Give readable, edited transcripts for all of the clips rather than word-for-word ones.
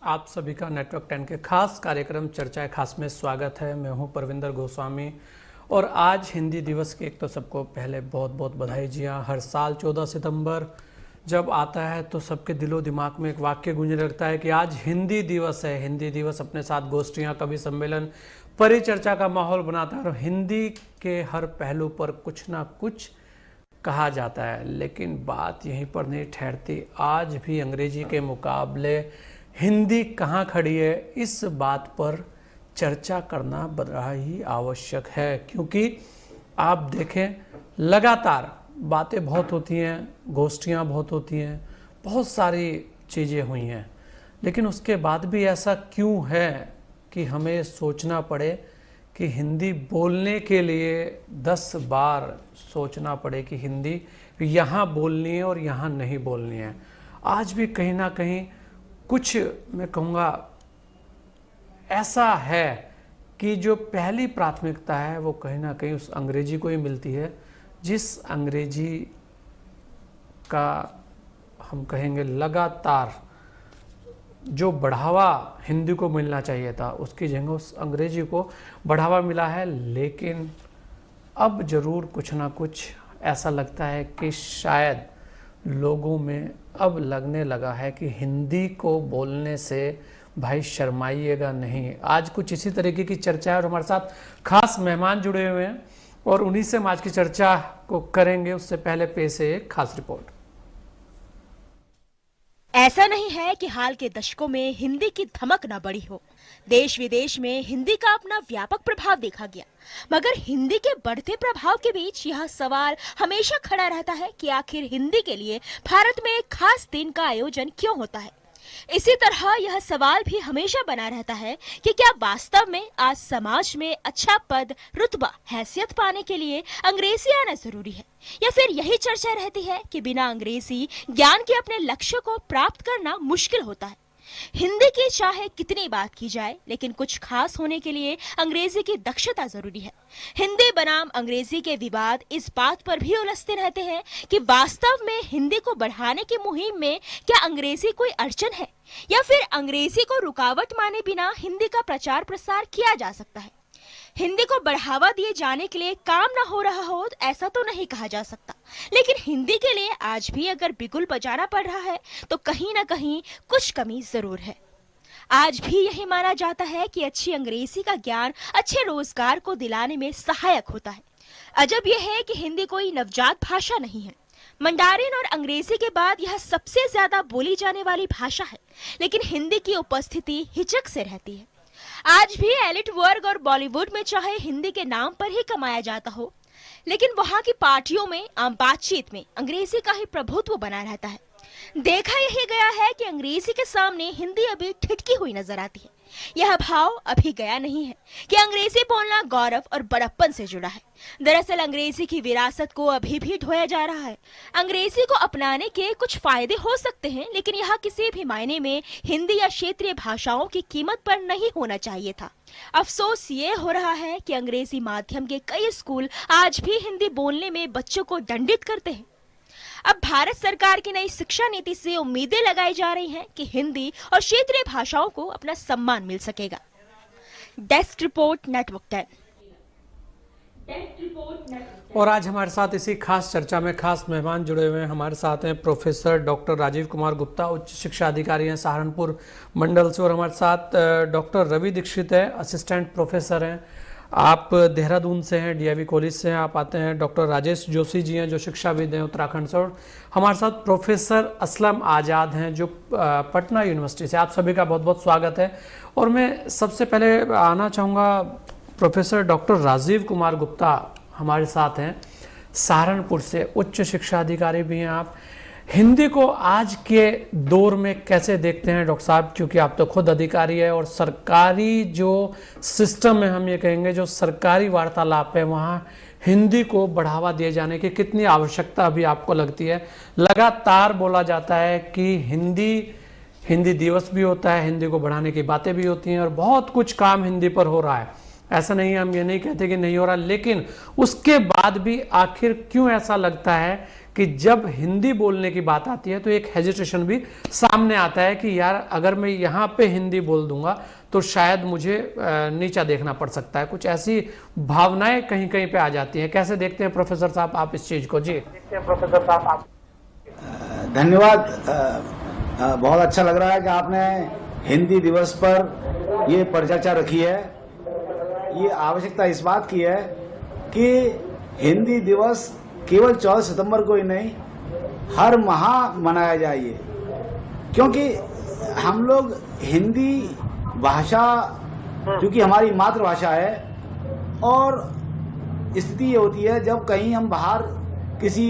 आप सभी का नेटवर्क 10 के खास कार्यक्रम चर्चाएं खास में स्वागत है। मैं हूं परविंदर गोस्वामी और आज हिंदी दिवस की एक तो सबको पहले बहुत बहुत बधाई। जी हाँ, हर साल 14 सितंबर जब आता है तो सबके दिलो दिमाग में एक वाक्य गूंजने लगता है कि आज हिंदी दिवस है। हिंदी दिवस अपने साथ गोष्ठियाँ, कवि सम्मेलन, परिचर्चा का माहौल बनाता है और हिंदी के हर पहलू पर कुछ ना कुछ कहा जाता है। लेकिन बात यहीं पर नहीं ठहरती, आज भी अंग्रेजी के मुकाबले हिंदी कहाँ खड़ी है, इस बात पर चर्चा करना बड़ा ही आवश्यक है। क्योंकि आप देखें, लगातार बातें बहुत होती हैं, गोष्ठियाँ बहुत होती हैं, बहुत सारी चीज़ें हुई हैं, लेकिन उसके बाद भी ऐसा क्यों है कि हमें सोचना पड़े कि हिंदी बोलने के लिए 10 बार सोचना पड़े कि हिंदी यहाँ बोलनी है और यहाँ नहीं बोलनी है। आज भी कहीं ना कहीं कुछ, मैं कहूँगा, ऐसा है कि जो पहली प्राथमिकता है वो कहीं ना कहीं उस अंग्रेजी को ही मिलती है, जिस अंग्रेजी का हम कहेंगे लगातार जो बढ़ावा हिंदी को मिलना चाहिए था, उसकी जगह उस अंग्रेजी को बढ़ावा मिला है। लेकिन अब ज़रूर कुछ ना कुछ ऐसा लगता है कि शायद लोगों में अब लगने लगा है कि हिंदी को बोलने से भाई शर्माइएगा नहीं। आज कुछ इसी तरीके की चर्चा है और हमारे साथ खास मेहमान जुड़े हुए हैं और उन्हीं से हम आज की चर्चा को करेंगे। उससे पहले पेश है एक खास रिपोर्ट। ऐसा नहीं है कि हाल के दशकों में हिंदी की धमक न बढ़ी हो। देश विदेश में हिंदी का अपना व्यापक प्रभाव देखा गया, मगर हिंदी के बढ़ते प्रभाव के बीच यह सवाल हमेशा खड़ा रहता है कि आखिर हिंदी के लिए भारत में एक खास दिन का आयोजन क्यों होता है। इसी तरह यह सवाल भी हमेशा बना रहता है कि क्या वास्तव में आज समाज में अच्छा पद, रुतबा, हैसियत पाने के लिए अंग्रेजी आना जरूरी है, या फिर यही चर्चा रहती है कि बिना अंग्रेजी ज्ञान के अपने लक्ष्य को प्राप्त करना मुश्किल होता है। हिंदी की चाहे कितनी बात की जाए, लेकिन कुछ खास होने के लिए अंग्रेजी की दक्षता जरूरी है। हिंदी बनाम अंग्रेजी के विवाद इस बात पर भी उलझते रहते हैं कि वास्तव में हिंदी को बढ़ाने की मुहिम में क्या अंग्रेजी कोई अड़चन है, या फिर अंग्रेजी को रुकावट माने बिना हिंदी का प्रचार प्रसार किया जा सकता है। हिंदी को बढ़ावा दिए जाने के लिए काम न हो रहा हो ऐसा तो नहीं कहा जा सकता, लेकिन हिंदी के लिए आज भी अगर बिगुल बजाना पड़ रहा है तो कहीं ना कहीं कुछ कमी जरूर है। आज भी यही माना जाता है कि अच्छी अंग्रेजी का ज्ञान अच्छे रोजगार को दिलाने में सहायक होता है। अजब यह है कि हिंदी कोई नवजात भाषा नहीं है। मंडारिन और अंग्रेजी के बाद यह सबसे ज्यादा बोली जाने वाली भाषा है, लेकिन हिंदी की उपस्थिति हिचक से रहती है। आज भी एलिट वर्ग और बॉलीवुड में चाहे हिंदी के नाम पर ही कमाया जाता हो, लेकिन वहां की पार्टियों में, आम बातचीत में अंग्रेजी का ही प्रभुत्व बना रहता है। देखा यही गया है कि अंग्रेजी के सामने हिंदी अभी ठिठकी हुई नजर आती है। यह भाव अभी गया नहीं है कि अंग्रेजी बोलना गौरव और बड़प्पन से जुड़ा है। दरअसल अंग्रेजी की विरासत को अभी भी ढोया जा रहा है। अंग्रेजी को अपनाने के कुछ फायदे हो सकते हैं, लेकिन यह किसी भी मायने में हिंदी या क्षेत्रीय भाषाओं की कीमत पर नहीं होना चाहिए था। अफसोस ये हो रहा है कि अंग्रेजी माध्यम के कई स्कूल आज भी हिंदी बोलने में बच्चों को दंडित करते हैं। अब भारत सरकार की नई शिक्षा नीति से उम्मीदें लगाई जा रही हैं कि हिंदी और क्षेत्रीय भाषाओं को अपना सम्मान मिल सकेगा। Desk report, network 10। और आज हमारे साथ इसी खास चर्चा में खास मेहमान जुड़े हुए हैं। हमारे साथ हैं प्रोफेसर डॉक्टर राजीव कुमार गुप्ता, उच्च शिक्षा अधिकारी हैं सहारनपुर मंडल से, और हमारे साथ डॉक्टर रवि दीक्षित है, असिस्टेंट प्रोफेसर हैं, आप देहरादून से हैं, डीआईवी कॉलेज से हैं आप आते हैं। डॉक्टर राजेश जोशी जी हैं जो शिक्षाविद हैं उत्तराखंड से, और हमारे साथ प्रोफेसर असलम आज़ाद हैं जो पटना यूनिवर्सिटी से। आप सभी का बहुत बहुत स्वागत है। और मैं सबसे पहले आना चाहूँगा प्रोफेसर डॉक्टर राजीव कुमार गुप्ता हमारे साथ हैं सहारनपुर से, उच्च शिक्षा अधिकारी भी हैं आप। हिंदी को आज के दौर में कैसे देखते हैं डॉक्टर साहब, क्योंकि आप तो खुद अधिकारी है और सरकारी जो सिस्टम है, हम ये कहेंगे जो सरकारी वार्तालाप है, वहाँ हिंदी को बढ़ावा दिए जाने की कितनी आवश्यकता अभी आपको लगती है? लगातार बोला जाता है कि हिंदी दिवस भी होता है, हिंदी को बढ़ाने की बातें भी होती हैं और बहुत कुछ काम हिंदी पर हो रहा है। ऐसा नहीं है, हम ये नहीं कहते कि नहीं हो रहा, लेकिन उसके बाद भी आखिर क्यों ऐसा लगता है कि जब हिंदी बोलने की बात आती है तो एक हेजिटेशन भी सामने आता है कि यार अगर मैं यहाँ पे हिंदी बोल दूंगा तो शायद मुझे नीचा देखना पड़ सकता है। कुछ ऐसी भावनाएं कहीं कहीं पे आ जाती हैं। कैसे देखते हैं प्रोफेसर साहब आप इस चीज को? जी प्रोफेसर साहब आप। धन्यवाद। बहुत अच्छा लग रहा है कि आपने हिंदी दिवस पर ये परिचर्चा रखी है। ये आवश्यकता इस बात की है कि हिंदी दिवस केवल 14 सितंबर को ही नहीं, हर माह मनाया जाए, क्योंकि हम लोग हिंदी भाषा क्योंकि हमारी मातृभाषा है, और स्थिति ये होती है जब कहीं हम बाहर किसी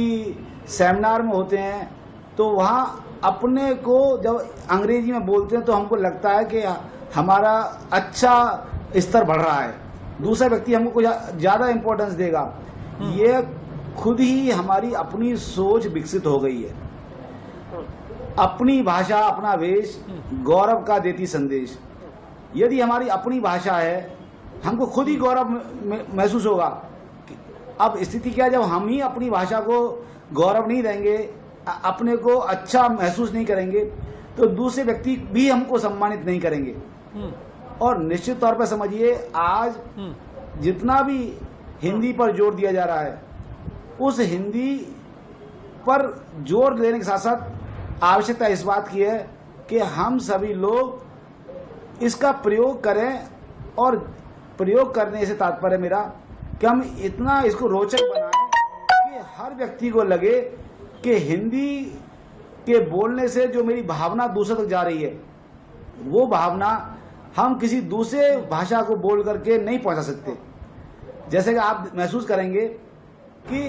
सेमिनार में होते हैं तो वहाँ अपने को जब अंग्रेजी में बोलते हैं तो हमको लगता है कि हमारा अच्छा स्तर बढ़ रहा है, दूसरा व्यक्ति हमको कुछ ज़्यादा इम्पोर्टेंस देगा। ये खुद ही हमारी अपनी सोच विकसित हो गई है। अपनी भाषा अपना वेश गौरव का देती संदेश। यदि हमारी अपनी भाषा है हमको खुद ही गौरव महसूस होगा। अब स्थिति क्या है, जब हम ही अपनी भाषा को गौरव नहीं देंगे, अपने को अच्छा महसूस नहीं करेंगे, तो दूसरे व्यक्ति भी हमको सम्मानित नहीं करेंगे। और निश्चित तौर पर समझिए, आज जितना भी हिंदी पर जोर दिया जा रहा है, उस हिंदी पर जोर देने के साथ साथ आवश्यकता इस बात की है कि हम सभी लोग इसका प्रयोग करें, और प्रयोग करने से तात्पर्य मेरा कि हम इतना इसको रोचक बनाएं कि हर व्यक्ति को लगे कि हिंदी के बोलने से जो मेरी भावना दूसरे तक जा रही है, वो भावना हम किसी दूसरे भाषा को बोल करके नहीं पहुंचा सकते। जैसे कि आप महसूस करेंगे कि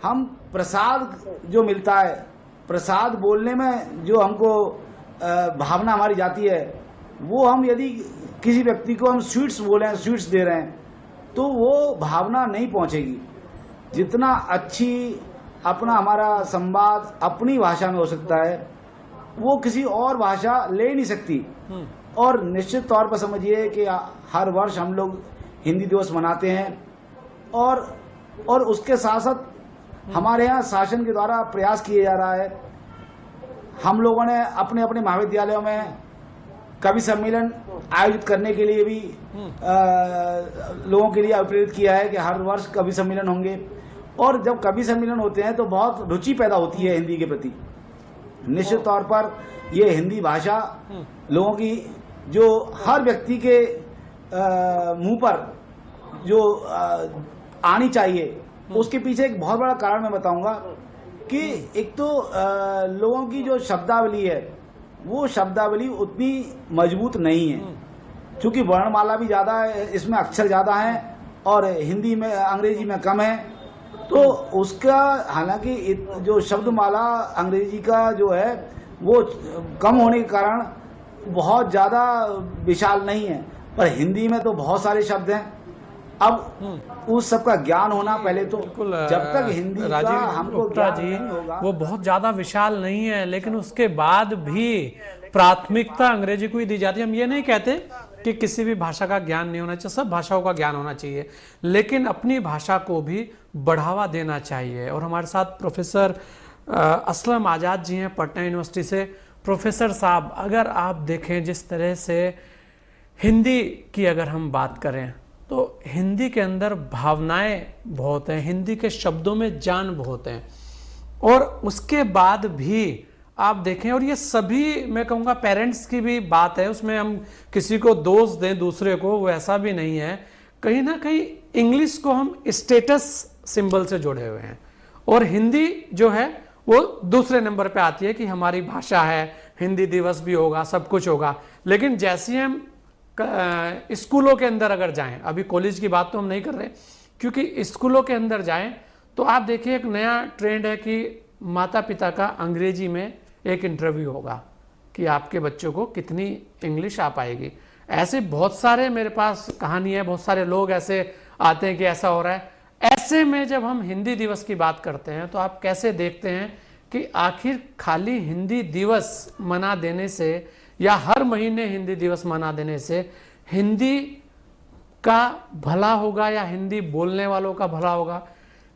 हम प्रसाद जो मिलता है, प्रसाद बोलने में जो हमको भावना हमारी जाती है, वो हम यदि किसी व्यक्ति को हम स्वीट्स बोले, स्वीट्स दे रहे हैं, तो वो भावना नहीं पहुंचेगी। जितना अच्छी अपना हमारा संवाद अपनी भाषा में हो सकता है, वो किसी और भाषा ले नहीं सकती। और निश्चित तौर पर समझिए कि हर वर्ष हम लोग हिंदी दिवस मनाते हैं, और उसके साथ साथ हमारे यहाँ शासन के द्वारा प्रयास किया जा रहा है। हम लोगों ने अपने अपने महाविद्यालयों में कवि सम्मेलन आयोजित करने के लिए भी लोगों के लिए प्रेरित किया है कि हर वर्ष कवि सम्मेलन होंगे। और जब कवि सम्मेलन होते हैं तो बहुत रुचि पैदा होती है हिंदी के प्रति। निश्चित तौर पर ये हिंदी भाषा लोगों की, जो हर व्यक्ति के मुंह पर जो आनी चाहिए, उसके पीछे एक बहुत बड़ा कारण मैं बताऊंगा कि एक तो लोगों की जो शब्दावली है, वो शब्दावली उतनी मजबूत नहीं है, क्योंकि वर्णमाला भी ज़्यादा है, इसमें अक्षर ज़्यादा हैं, और हिंदी में अंग्रेजी में कम है। तो उसका हालांकि जो शब्दमाला अंग्रेजी का जो है वो कम होने के कारण बहुत ज़्यादा विशाल नहीं है, पर हिंदी में तो बहुत सारे शब्द हैं। अब उस सब का ज्ञान होना पहले तो, जब तक हिंदी का हमको ज्ञान नहीं होगा, वो बहुत ज्यादा विशाल नहीं है, लेकिन उसके बाद भी प्राथमिकता अंग्रेजी को ही दी जाती है। हम ये नहीं कहते कि किसी भी भाषा का ज्ञान नहीं होना चाहिए, सब भाषाओं का ज्ञान होना चाहिए, लेकिन अपनी भाषा को भी बढ़ावा देना चाहिए। और हमारे साथ प्रोफेसर असलम आज़ाद जी हैं पटना यूनिवर्सिटी से। प्रोफेसर साहब, अगर आप देखें जिस तरह से हिंदी की अगर हम बात करें तो हिंदी के अंदर भावनाएं बहुत हैं, हिंदी के शब्दों में जान बहुत है, और उसके बाद भी आप देखें, और ये सभी मैं कहूँगा पेरेंट्स की भी बात है, उसमें हम किसी को दोष दें दूसरे को, वो ऐसा भी नहीं है। कहीं ना कहीं इंग्लिश को हम स्टेटस सिंबल से जुड़े हुए हैं, और हिंदी जो है वो दूसरे नंबर पे आती है कि हमारी भाषा है, हिंदी दिवस भी होगा, सब कुछ होगा। लेकिन जैसे हम स्कूलों के अंदर अगर जाएं, अभी कॉलेज की बात तो हम नहीं कर रहे, क्योंकि स्कूलों के अंदर जाएं तो आप देखिए एक नया ट्रेंड है कि माता पिता का अंग्रेजी में एक इंटरव्यू होगा कि आपके बच्चों को कितनी इंग्लिश आ पाएगी। ऐसे बहुत सारे मेरे पास कहानी है, बहुत सारे लोग ऐसे आते हैं कि ऐसा हो रहा है। ऐसे में जब हम हिंदी दिवस की बात करते हैं तो आप कैसे देखते हैं कि आखिर खाली हिंदी दिवस मना देने से या हर महीने हिंदी दिवस मना देने से हिंदी का भला होगा या हिंदी बोलने वालों का भला होगा?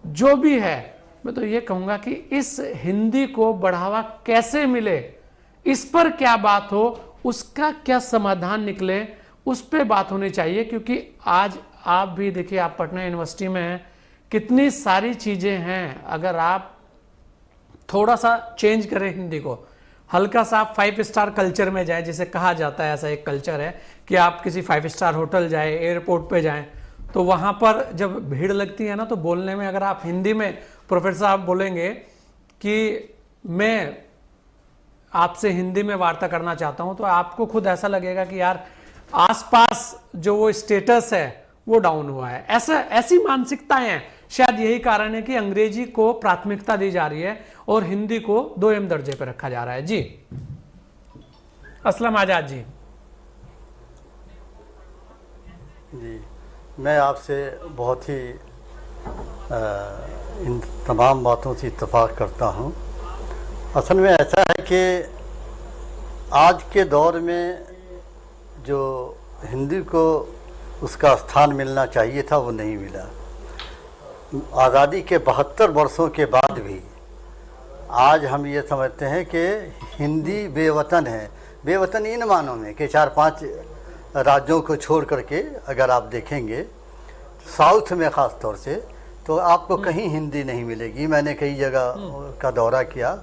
जो भी है, मैं तो ये कहूँगा कि इस हिंदी को बढ़ावा कैसे मिले, इस पर क्या बात हो, उसका क्या समाधान निकले, उस पर बात होनी चाहिए। क्योंकि आज आप भी देखिए, आप पटना यूनिवर्सिटी में हैं, कितनी सारी चीज़ें हैं। अगर आप थोड़ा सा चेंज करें हिंदी को, हल्का सा 5 स्टार कल्चर में जाए, जिसे कहा जाता है, ऐसा एक कल्चर है कि आप किसी 5 स्टार होटल जाए, एयरपोर्ट पे जाएं, तो वहाँ पर जब भीड़ लगती है ना, तो बोलने में अगर आप हिंदी में प्रोफेसर साहब बोलेंगे कि मैं आपसे हिंदी में वार्ता करना चाहता हूँ, तो आपको खुद ऐसा लगेगा कि यार आसपास जो वो स्टेटस है वो डाउन हुआ है। ऐसी मानसिकताएं हैं। शायद यही कारण है कि अंग्रेजी को प्राथमिकता दी जा रही है और हिंदी को 2M दर्जे पर रखा जा रहा है। जी असलम आजाद जी। जी, मैं आपसे बहुत ही इन तमाम बातों से इत्तेफाक करता हूँ। असल में ऐसा है कि आज के दौर में जो हिंदी को उसका स्थान मिलना चाहिए था वो नहीं मिला। आज़ादी के 72 वर्षों के बाद भी आज हम ये समझते हैं कि हिंदी बेवतन है। बेवतन इन मानों में कि 4-5 राज्यों को छोड़ करके अगर आप देखेंगे, साउथ में ख़ास तौर से, तो आपको कहीं हिंदी नहीं मिलेगी। मैंने कई जगह का दौरा किया,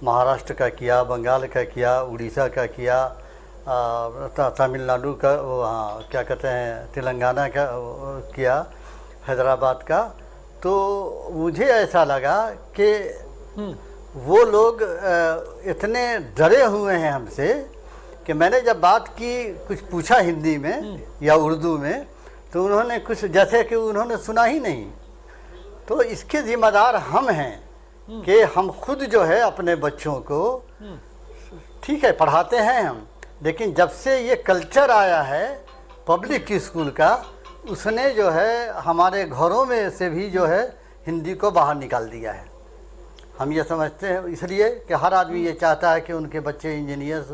महाराष्ट्र का किया, बंगाल का किया, उड़ीसा का किया, तमिलनाडु का, वहाँ क्या कहते हैं, तेलंगाना का किया, हैदराबाद का। तो मुझे ऐसा लगा कि वो लोग इतने डरे हुए हैं हमसे कि मैंने जब बात की, कुछ पूछा हिंदी में या उर्दू में, तो उन्होंने कुछ जैसे कि उन्होंने सुना ही नहीं। तो इसके ज़िम्मेदार हम हैं कि हम खुद जो है अपने बच्चों को, ठीक है पढ़ाते हैं हम, लेकिन जब से ये कल्चर आया है पब्लिक स्कूल का, उसने जो है हमारे घरों में से भी जो है हिंदी को बाहर निकाल दिया है। हम ये समझते हैं इसलिए कि हर आदमी ये चाहता है कि उनके बच्चे इंजीनियर्स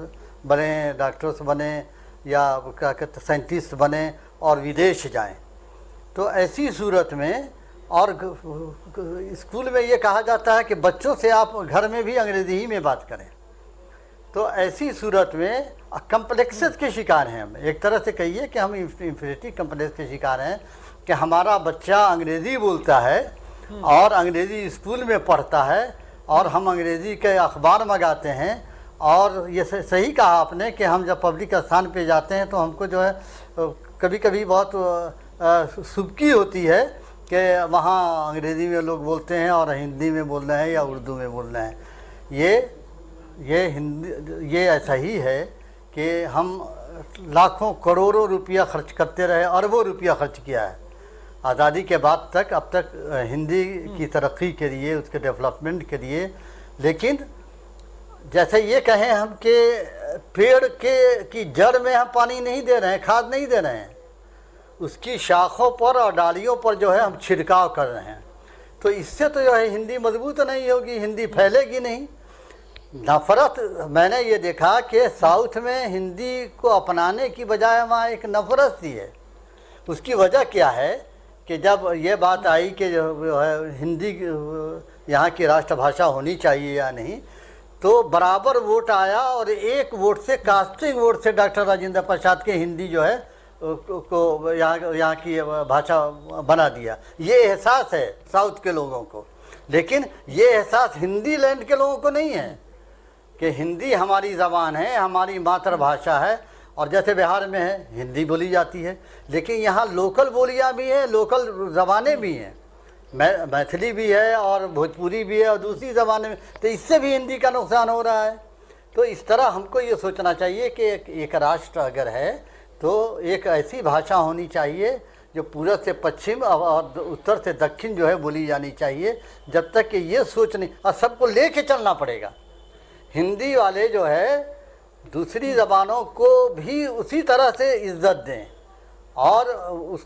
बने, डॉक्टर्स बने, या क्या कहते साइंटिस्ट बने और विदेश जाएं। तो ऐसी सूरत में, और स्कूल में ये कहा जाता है कि बच्चों से आप घर में भी अंग्रेज़ी ही में बात करें। तो ऐसी सूरत में कम्प्लेक्सेस के शिकार हैं हम। एक तरह से कहिए कि हम इंफीरियरिटी कम्प्लेक्स के शिकार हैं कि हमारा बच्चा अंग्रेज़ी बोलता है और अंग्रेज़ी स्कूल में पढ़ता है, और हम अंग्रेज़ी के अखबार मंगाते हैं। और ये सही कहा आपने कि हम जब पब्लिक स्थान पे जाते हैं तो हमको जो है कभी कभी बहुत सुबकी होती है कि वहाँ अंग्रेज़ी में लोग बोलते हैं और हिंदी में बोल रहे हैं या उर्दू में बोल रहे हैं। ये ऐसा ही है कि हम लाखों करोड़ों रुपया खर्च करते रहे, अरबों रुपया खर्च किया है आज़ादी के बाद तक, अब तक हिंदी की तरक्की के लिए, उसके डेवलपमेंट के लिए। लेकिन जैसे ये कहें हम कि पेड़ की जड़ में हम पानी नहीं दे रहे हैं, खाद नहीं दे रहे हैं, उसकी शाखों पर और डालियों पर जो है हम छिड़काव कर रहे हैं। तो इससे तो जो है हिंदी मजबूत नहीं होगी, हिंदी फैलेगी नहीं। नफ़रत, मैंने ये देखा कि साउथ में हिंदी को अपनाने की बजाय वहाँ एक नफ़रत सी है। उसकी वजह क्या है कि जब ये बात आई कि जो है हिंदी यहाँ की राष्ट्रभाषा होनी चाहिए या नहीं, तो बराबर वोट आया और एक वोट से, कास्टिंग वोट से डॉक्टर राजेंद्र प्रसाद के हिंदी जो है को यहाँ की भाषा बना दिया। ये एहसास है साउथ के लोगों को, लेकिन ये एहसास हिंदी लैंड के लोगों को नहीं है कि हिंदी हमारी ज़बान है, हमारी मातृभाषा है। और जैसे बिहार में है हिंदी बोली जाती है, लेकिन यहाँ लोकल बोलियाँ भी हैं, लोकल ज़बानें भी हैं, मैथिली भी है और भोजपुरी भी है और दूसरी ज़बानें में, तो इससे भी हिंदी का नुकसान हो रहा है। तो इस तरह हमको ये सोचना चाहिए कि एक राष्ट्र अगर है तो एक ऐसी भाषा होनी चाहिए जो पूरब से पश्चिम और उत्तर से दक्षिण जो है बोली जानी चाहिए। जब तक कि ये सोच नहीं, और सबको लेके चलना पड़ेगा। हिंदी वाले जो है दूसरी ज़बानों को भी उसी तरह से इज्जत दें और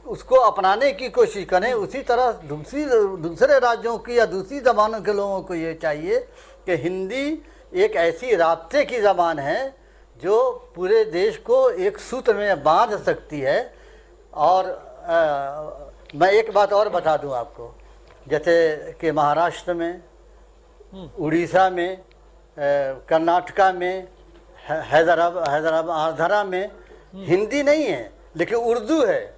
उसको अपनाने की कोशिश करें। उसी तरह दूसरे राज्यों की या दूसरी ज़बानों के लोगों को ये चाहिए कि हिंदी एक ऐसी राब्ते की ज़बान है जो पूरे देश को एक सूत्र में बांध सकती है। और मैं एक बात और बता दूं आपको जैसे कि महाराष्ट्र में, उड़ीसा में, कर्नाटका में, हैदराबाद आंध्रा में हिंदी नहीं है लेकिन उर्दू है।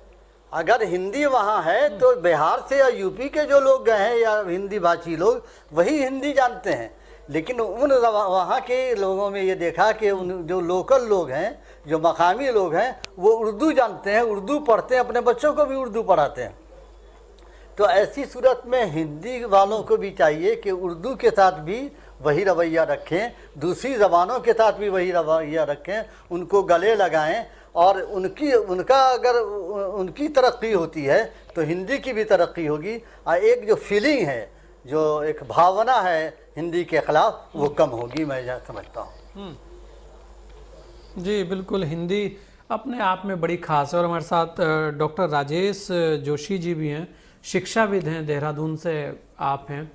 अगर हिंदी वहाँ है तो बिहार से या यूपी के जो लोग गए हैं या हिंदी भाषी लोग वही हिंदी जानते हैं। लेकिन उन वहाँ के लोगों में ये देखा कि उन जो लोकल लोग हैं, जो मकामी लोग हैं, वो उर्दू जानते हैं, उर्दू पढ़ते हैं, अपने बच्चों को भी उर्दू पढ़ाते हैं। तो ऐसी सूरत में हिंदी वालों को भी चाहिए कि उर्दू के साथ भी वही रवैया रखें, दूसरी ज़बानों के साथ भी वही रवैया रखें, उनको गले लगाएं और उनका अगर उनकी तरक्की होती है तो हिंदी की भी तरक्की होगी। और एक जो फीलिंग है, जो एक भावना है हिंदी के खिलाफ, वो कम होगी, मैं यह समझता हूँ। जी बिल्कुल, हिंदी अपने आप में बड़ी खास है। और हमारे साथ डॉक्टर राजेश जोशी जी भी हैं, शिक्षाविद हैं, देहरादून से आप हैं।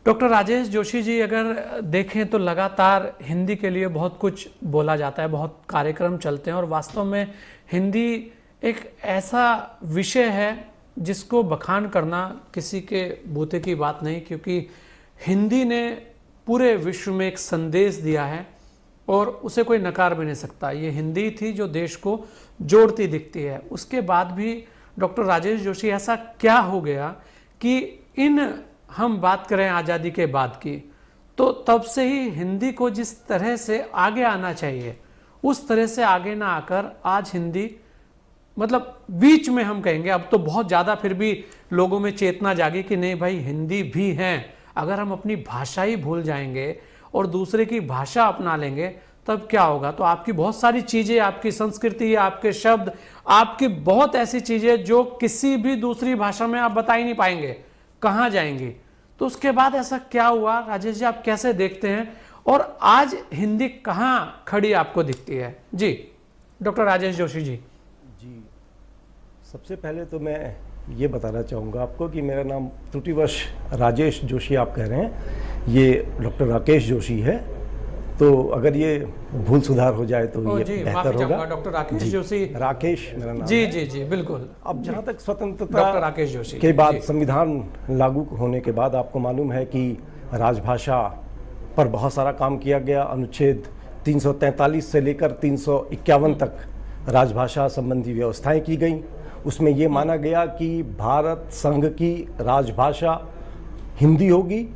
डॉक्टर राजेश जोशी जी, अगर देखें तो लगातार हिंदी के लिए बहुत कुछ बोला जाता है, बहुत कार्यक्रम चलते हैं और वास्तव में हिंदी एक ऐसा विषय है जिसको बखान करना किसी के बूते की बात नहीं, क्योंकि हिंदी ने पूरे विश्व में एक संदेश दिया है और उसे कोई नकार भी नहीं सकता। ये हिंदी थी जो देश को जोड़ती दिखती है। उसके बाद भी डॉक्टर राजेश जोशी, ऐसा क्या हो गया कि हम बात करें आज़ादी के बाद की, तो तब से ही हिंदी को जिस तरह से आगे आना चाहिए उस तरह से आगे ना आकर आज हिंदी मतलब बीच में, हम कहेंगे अब तो बहुत ज़्यादा फिर भी लोगों में चेतना जागी कि नहीं भाई हिंदी भी है। अगर हम अपनी भाषा ही भूल जाएंगे और दूसरे की भाषा अपना लेंगे तब क्या होगा? तो आपकी बहुत सारी चीज़ें, आपकी संस्कृति, आपके शब्द, आपकी बहुत ऐसी चीज़ें जो किसी भी दूसरी भाषा में आप बता ही नहीं पाएंगे, कहाँ जाएंगी? तो उसके बाद ऐसा क्या हुआ राजेश जी, आप कैसे देखते हैं और आज हिंदी कहाँ खड़ी आपको दिखती है? जी डॉक्टर राजेश जोशी जी। जी, सबसे पहले तो मैं ये बताना चाहूँगा आपको कि मेरा नाम त्रुटिवश राजेश जोशी आप कह रहे हैं, ये डॉक्टर राकेश जोशी है। तो अगर ये भूल सुधार हो जाए तो ये बेहतर होगा। डॉक्टर राकेश जोशी, राकेश मेरा नाम जी है। जी जी बिल्कुल। अब जहाँ तक स्वतंत्रता डॉक्टर राकेश जोशी के बाद, संविधान लागू होने के बाद आपको मालूम है कि राजभाषा पर बहुत सारा काम किया गया। अनुच्छेद 343 से लेकर 351 तक राजभाषा संबंधी व्यवस्थाएं की गई। उसमें ये माना गया कि भारत संघ की राजभाषा हिंदी होगी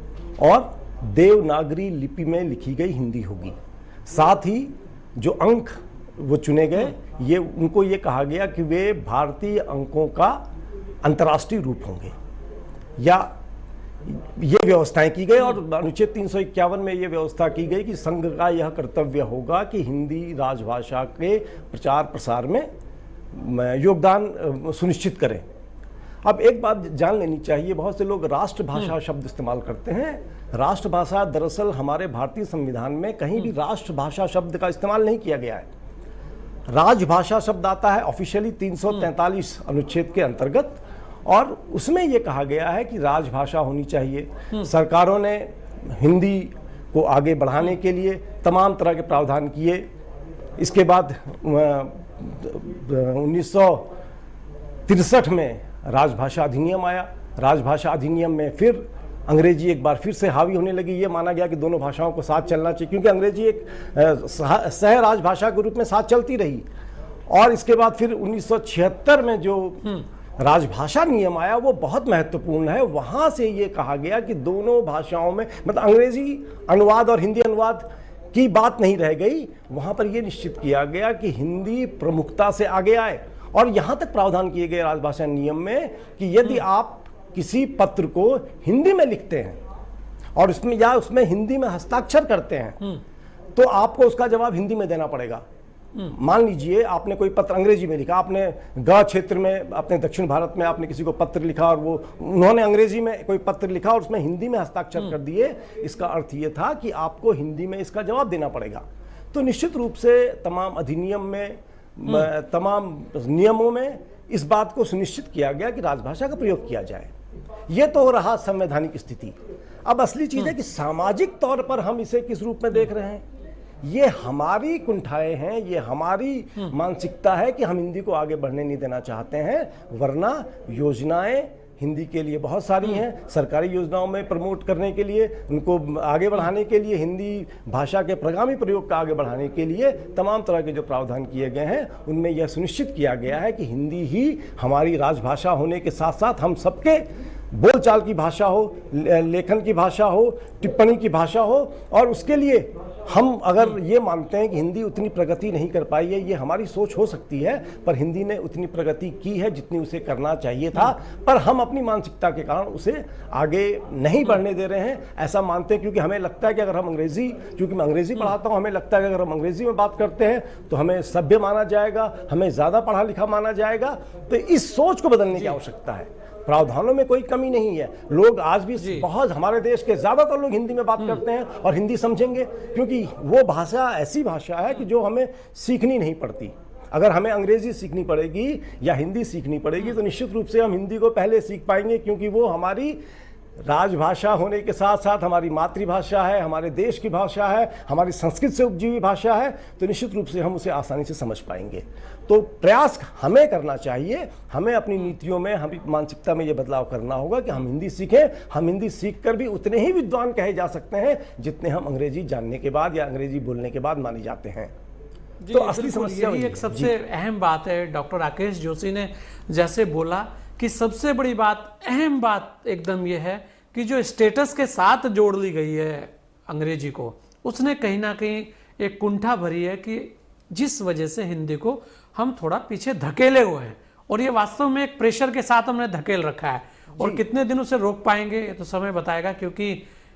और देवनागरी लिपि में लिखी गई हिंदी होगी। साथ ही जो अंक वो चुने गए, ये उनको ये कहा गया कि वे भारतीय अंकों का अंतर्राष्ट्रीय रूप होंगे, या ये व्यवस्थाएं की गई। और अनुच्छेद 351 में ये व्यवस्था की गई कि संघ का यह कर्तव्य होगा कि हिंदी राजभाषा के प्रचार प्रसार में योगदान सुनिश्चित करें। अब एक बात जान लेनी चाहिए, बहुत से लोग राष्ट्रभाषा शब्द इस्तेमाल करते हैं। राष्ट्रभाषा दरअसल हमारे भारतीय संविधान में कहीं भी राष्ट्रभाषा शब्द का इस्तेमाल नहीं किया गया है। राजभाषा शब्द आता है ऑफिशियली 343 अनुच्छेद के अंतर्गत, और उसमें यह कहा गया है कि राजभाषा होनी चाहिए। सरकारों ने हिंदी को आगे बढ़ाने के लिए तमाम तरह के प्रावधान किए। इसके बाद 1963 में राजभाषा अधिनियम आया। राजभाषा अधिनियम में फिर अंग्रेजी एक बार फिर से हावी होने लगी। ये माना गया कि दोनों भाषाओं को साथ चलना चाहिए, क्योंकि अंग्रेजी एक सह राजभाषा के रूप में साथ चलती रही। और इसके बाद फिर 1976 में जो राजभाषा नियम आया वो बहुत महत्वपूर्ण है। वहाँ से ये कहा गया कि दोनों भाषाओं में, मतलब अंग्रेजी अनुवाद और हिंदी अनुवाद की बात नहीं रह गई। वहाँ पर यह निश्चित किया गया कि हिंदी प्रमुखता से आगे आए। और यहाँ तक प्रावधान किए गए राजभाषा नियम में कि यदि आप किसी पत्र को हिंदी में लिखते हैं और उसमें हिंदी में हस्ताक्षर करते हैं तो आपको उसका जवाब हिंदी में देना पड़ेगा। मान लीजिए आपने कोई पत्र अंग्रेजी में लिखा, आपने ग क्षेत्र में, अपने दक्षिण भारत में आपने किसी को पत्र लिखा और वो उन्होंने अंग्रेजी में कोई पत्र लिखा और उसमें हिंदी में हस्ताक्षर कर दिए, इसका अर्थ ये था कि आपको हिंदी में इसका जवाब देना पड़ेगा। तो निश्चित रूप से तमाम अधिनियम में, तमाम नियमों में इस बात को सुनिश्चित किया गया कि राजभाषा का प्रयोग किया जाए। ये तो रहा संवैधानिक स्थिति। अब असली चीज है कि सामाजिक तौर पर हम इसे किस रूप में देख रहे हैं। ये हमारी कुंठाएं हैं, ये हमारी मानसिकता है कि हम हिंदी को आगे बढ़ने नहीं देना चाहते हैं, वरना योजनाएं हिंदी के लिए बहुत सारी हैं। सरकारी योजनाओं में प्रमोट करने के लिए, उनको आगे बढ़ाने के लिए, हिंदी भाषा के प्रगामी प्रयोग का आगे बढ़ाने के लिए तमाम तरह के जो प्रावधान किए गए हैं, उनमें यह सुनिश्चित किया गया है कि हिंदी ही हमारी राजभाषा होने के साथ साथ हम सबके बोलचाल की भाषा हो, लेखन की भाषा हो, टिप्पणी की भाषा हो। और उसके लिए हम अगर ये मानते हैं कि हिंदी उतनी प्रगति नहीं कर पाई है, ये हमारी सोच हो सकती है, पर हिंदी ने उतनी प्रगति की है जितनी उसे करना चाहिए था, पर हम अपनी मानसिकता के कारण उसे आगे नहीं बढ़ने दे रहे हैं, ऐसा मानते हैं। क्योंकि हमें लगता है कि अगर हम अंग्रेजी, क्योंकि मैं अंग्रेजी पढ़ाता हूँ, हमें लगता है कि अगर हम अंग्रेजी में बात करते हैं तो हमें सभ्य माना जाएगा, हमें ज़्यादा पढ़ा लिखा माना जाएगा। तो इस सोच को बदलने की आवश्यकता है। प्रावधानों में कोई कमी नहीं है। लोग आज भी बहुत, हमारे देश के ज्यादातर लोग हिंदी में बात करते हैं और हिंदी समझेंगे, क्योंकि वो भाषा ऐसी भाषा है कि जो हमें सीखनी नहीं पड़ती। अगर हमें अंग्रेजी सीखनी पड़ेगी या हिंदी सीखनी पड़ेगी तो निश्चित रूप से हम हिंदी को पहले सीख पाएंगे, क्योंकि वो हमारी राजभाषा होने के साथ साथ हमारी मातृभाषा है, हमारे देश की भाषा है, हमारी संस्कृत से उपजी हुई भाषा है। तो निश्चित रूप से हम उसे आसानी से समझ पाएंगे। तो प्रयास हमें करना चाहिए, हमें अपनी नीतियों में, हम मानसिकता में ये बदलाव करना होगा कि हम हिंदी सीखें। हम हिंदी सीखकर भी उतने ही विद्वान कहे जा सकते हैं जितने हम अंग्रेजी जानने के बाद या अंग्रेजी बोलने के बाद माने जाते हैं। जी, तो असली समस्या यही एक सबसे अहम बात है। डॉक्टर राकेश जोशी ने जैसे बोला कि सबसे बड़ी बात, अहम बात एकदम ये है कि जो स्टेटस के साथ जोड़ ली गई है अंग्रेजी को, उसने कहीं ना कहीं एक कुंठा भरी है कि जिस वजह से हिंदी को हम थोड़ा पीछे धकेले हुए हैं। और ये वास्तव में एक प्रेशर के साथ हमने धकेल रखा है, और कितने दिन उसे रोक पाएंगे ये तो समय बताएगा। क्योंकि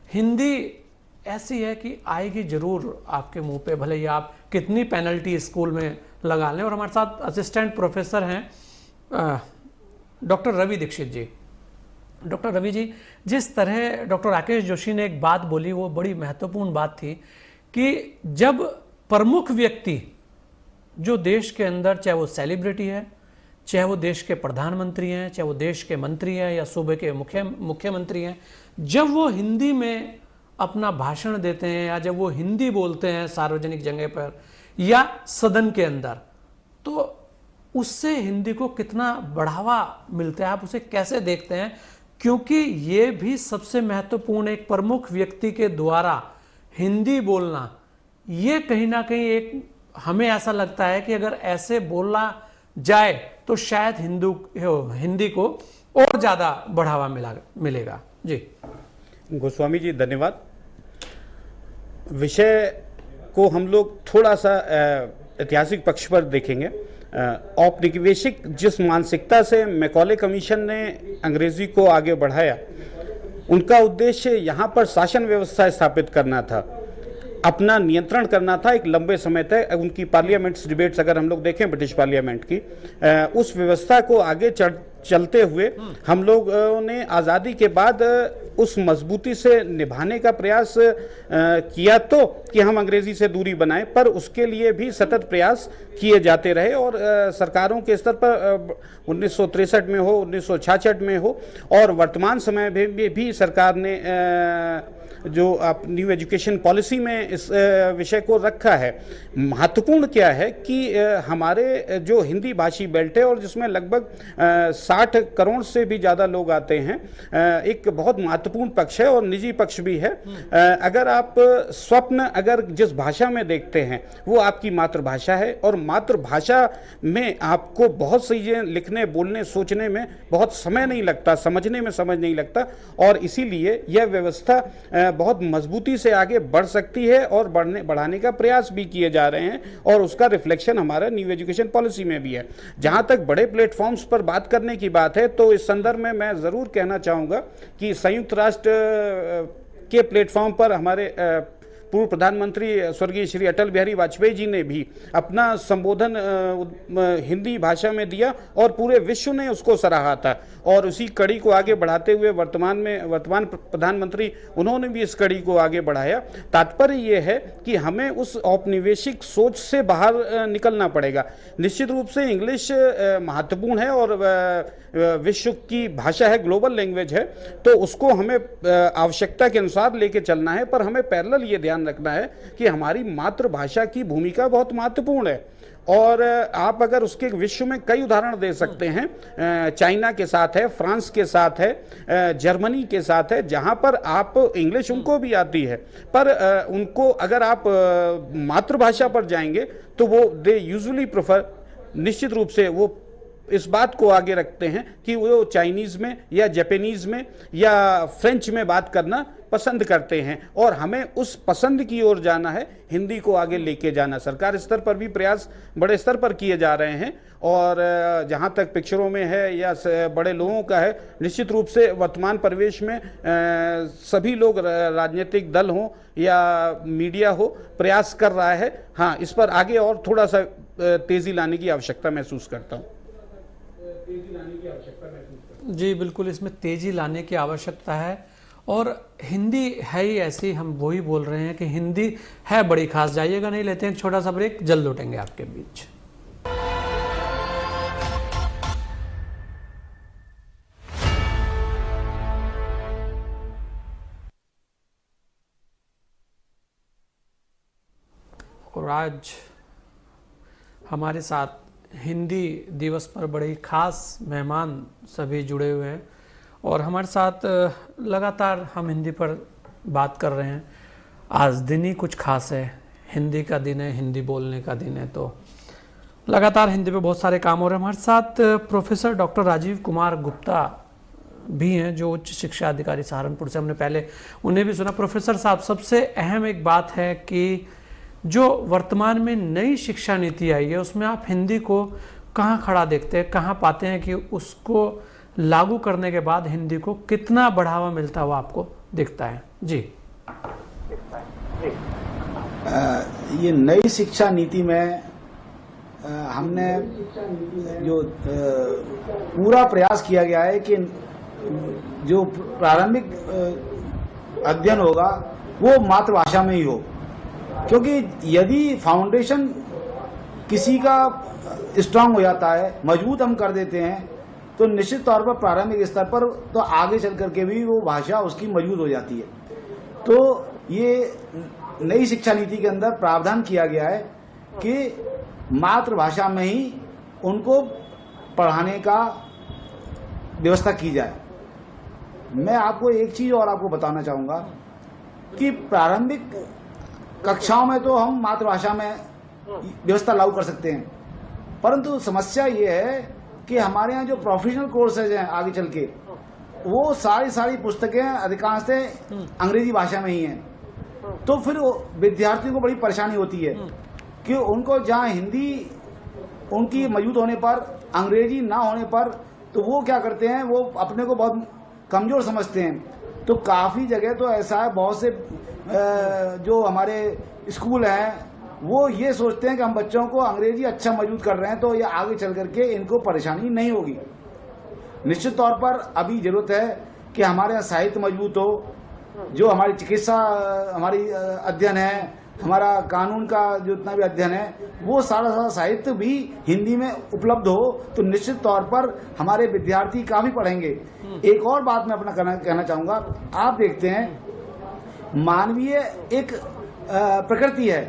हिंदी ऐसी है कि आएगी जरूर आपके मुंह पे, भले ही आप कितनी पेनल्टी स्कूल में लगा लें। और हमारे साथ असिस्टेंट प्रोफेसर हैं डॉक्टर रवि दीक्षित जी। डॉक्टर रवि जी, जिस तरह डॉक्टर राकेश जोशी ने एक बात बोली, वो बड़ी महत्वपूर्ण बात थी कि जब प्रमुख व्यक्ति जो देश के अंदर, चाहे वो सेलिब्रिटी है, चाहे वो देश के प्रधानमंत्री हैं, चाहे वो देश के मंत्री हैं या सूबे के मुख्यमंत्री हैं, जब वो हिंदी में अपना भाषण देते हैं या जब वो हिंदी बोलते हैं सार्वजनिक जगह पर या सदन के अंदर, तो उससे हिंदी को कितना बढ़ावा मिलता है, आप उसे कैसे देखते हैं? क्योंकि ये भी सबसे महत्वपूर्ण, एक प्रमुख व्यक्ति के द्वारा हिंदी बोलना, ये कहीं ना कहीं एक, हमें ऐसा लगता है कि अगर ऐसे बोलना जाए तो शायद हिंदी को और ज़्यादा बढ़ावा मिलेगा। जी गोस्वामी जी, धन्यवाद। विषय को हम लोग थोड़ा सा ऐतिहासिक पक्ष पर देखेंगे। औपनिवेशिक जिस मानसिकता से मैकॉले कमीशन ने अंग्रेजी को आगे बढ़ाया, उनका उद्देश्य यहाँ पर शासन व्यवस्था स्थापित करना था, अपना नियंत्रण करना था एक लंबे समय तक। उनकी पार्लियामेंट्स डिबेट्स अगर हम लोग देखें ब्रिटिश पार्लियामेंट की, उस व्यवस्था को आगे चलते हुए हम लोगों ने आज़ादी के बाद उस मजबूती से निभाने का प्रयास किया, तो कि हम अंग्रेजी से दूरी बनाएं, पर उसके लिए भी सतत प्रयास किए जाते रहे। और सरकारों के स्तर पर 1963 में हो, 1966 में हो, और वर्तमान समय में भी सरकार ने जो आप न्यू एजुकेशन पॉलिसी में इस विषय को रखा है। महत्वपूर्ण क्या है कि हमारे जो हिंदी भाषी बेल्ट है और जिसमें लगभग 60 करोड़ से भी ज़्यादा लोग आते हैं, एक बहुत महत्वपूर्ण पक्ष है और निजी पक्ष भी है। अगर आप स्वप्न अगर जिस भाषा में देखते हैं वो आपकी मातृभाषा है, और मातृभाषा में आपको बहुत सी चीज़ें लिखने, बोलने, सोचने में बहुत समय नहीं लगता, समझने में समय नहीं लगता, और इसीलिए यह व्यवस्था बहुत मजबूती से आगे बढ़ सकती है और बढ़ाने का प्रयास भी किए जा रहे हैं, और उसका रिफ्लेक्शन हमारा न्यू एजुकेशन पॉलिसी में भी है। जहां तक बड़े प्लेटफॉर्म्स पर बात करने की बात है, तो इस संदर्भ में मैं ज़रूर कहना चाहूँगा कि संयुक्त राष्ट्र के प्लेटफॉर्म पर हमारे पूर्व प्रधानमंत्री स्वर्गीय श्री अटल बिहारी वाजपेयी जी ने भी अपना संबोधन हिंदी भाषा में दिया और पूरे विश्व ने उसको सराहा था, और उसी कड़ी को आगे बढ़ाते हुए वर्तमान प्रधानमंत्री उन्होंने भी इस कड़ी को आगे बढ़ाया। तात्पर्य ये है कि हमें उस औपनिवेशिक सोच से बाहर निकलना पड़ेगा। निश्चित रूप से इंग्लिश महत्वपूर्ण है और विश्व की भाषा है, ग्लोबल लैंग्वेज है, तो उसको हमें आवश्यकता के अनुसार लेके चलना है, पर हमें पैरेलल ये ध्यान रखना है कि हमारी मातृभाषा की भूमिका बहुत महत्वपूर्ण है। और आप अगर उसके विश्व में कई उदाहरण दे सकते हैं, चाइना के साथ है, फ्रांस के साथ है, जर्मनी के साथ है, जहां पर आप इंग्लिश उनको भी आती है, पर उनको अगर आप मातृभाषा पर जाएंगे तो वो दे यूजुअली प्रेफर, निश्चित रूप से वो इस बात को आगे रखते हैं कि वो चाइनीज़ में या जापानीज़ में या फ्रेंच में बात करना पसंद करते हैं, और हमें उस पसंद की ओर जाना है, हिंदी को आगे लेके जाना। सरकार स्तर पर भी प्रयास बड़े स्तर पर किए जा रहे हैं, और जहां तक पिक्चरों में है या बड़े लोगों का है, निश्चित रूप से वर्तमान परिवेश में सभी लोग, राजनीतिक दल हों या मीडिया हो, प्रयास कर रहा है। हाँ, इस पर आगे और थोड़ा सा तेज़ी लाने की आवश्यकता महसूस करता हूँ। जी बिल्कुल, इसमें तेजी लाने की आवश्यकता है, और हिंदी है ही ऐसी, हम वही बोल रहे हैं कि हिंदी है बड़ी खास। जाइएगा नहीं, लेते हैं एक छोटा सा ब्रेक, जल्द लौटेंगे आपके बीच। और आज हमारे साथ हिंदी दिवस पर बड़े ही खास मेहमान सभी जुड़े हुए हैं, और हमारे साथ लगातार हम हिंदी पर बात कर रहे हैं। आज दिन ही कुछ खास है, हिंदी का दिन है, हिंदी बोलने का दिन है, तो लगातार हिंदी पे बहुत सारे काम हो रहे हैं। हमारे साथ प्रोफेसर डॉक्टर राजीव कुमार गुप्ता भी हैं, जो उच्च शिक्षा अधिकारी सहारनपुर से, हमने पहले उन्हें भी सुना। प्रोफेसर साहब, सबसे अहम एक बात है कि जो वर्तमान में नई शिक्षा नीति आई है, उसमें आप हिंदी को कहाँ खड़ा देखते हैं, कहाँ पाते हैं कि उसको लागू करने के बाद हिंदी को कितना बढ़ावा मिलता हुआ आपको दिखता है? जी। ये नई शिक्षा नीति में हमने जो पूरा प्रयास किया गया है कि जो प्रारंभिक अध्ययन होगा वो मातृभाषा में ही हो, क्योंकि यदि फाउंडेशन किसी का स्ट्रांग हो जाता है, मजबूत हम कर देते हैं, तो निश्चित तौर पर प्रारंभिक स्तर पर तो आगे चल करके भी वो भाषा उसकी मजबूत हो जाती है। तो ये नई शिक्षा नीति के अंदर प्रावधान किया गया है कि मातृभाषा में ही उनको पढ़ाने का व्यवस्था की जाए। मैं आपको एक चीज और आपको बताना चाहूँगा कि प्रारंभिक कक्षाओं में तो हम मातृभाषा में व्यवस्था लागू कर सकते हैं, परंतु समस्या ये है कि हमारे यहाँ जो प्रोफेशनल कोर्सेज हैं आगे चल के, वो सारी पुस्तकें अधिकांशतः अंग्रेजी भाषा में ही हैं। तो फिर विद्यार्थियों को बड़ी परेशानी होती है कि उनको जहाँ हिंदी उनकी मौजूद होने पर, अंग्रेजी ना होने पर, तो वो क्या करते हैं, वो अपने को बहुत कमजोर समझते हैं। तो काफ़ी जगह तो ऐसा है, बहुत से जो हमारे स्कूल हैं वो ये सोचते हैं कि हम बच्चों को अंग्रेजी अच्छा मौजूद कर रहे हैं, तो ये आगे चल करके इनको परेशानी नहीं होगी। निश्चित तौर पर अभी जरूरत है कि हमारे यहाँ साहित्य मजबूत हो, जो हमारी चिकित्सा, हमारी अध्ययन है, हमारा कानून का जो जितना भी अध्ययन है, वो सारा साहित्य भी हिंदी में उपलब्ध हो, तो निश्चित तौर पर हमारे विद्यार्थी काफ़ी पढ़ेंगे। एक और बात मैं अपना कहना चाहूँगा, आप देखते हैं मानवीय एक प्रकृति है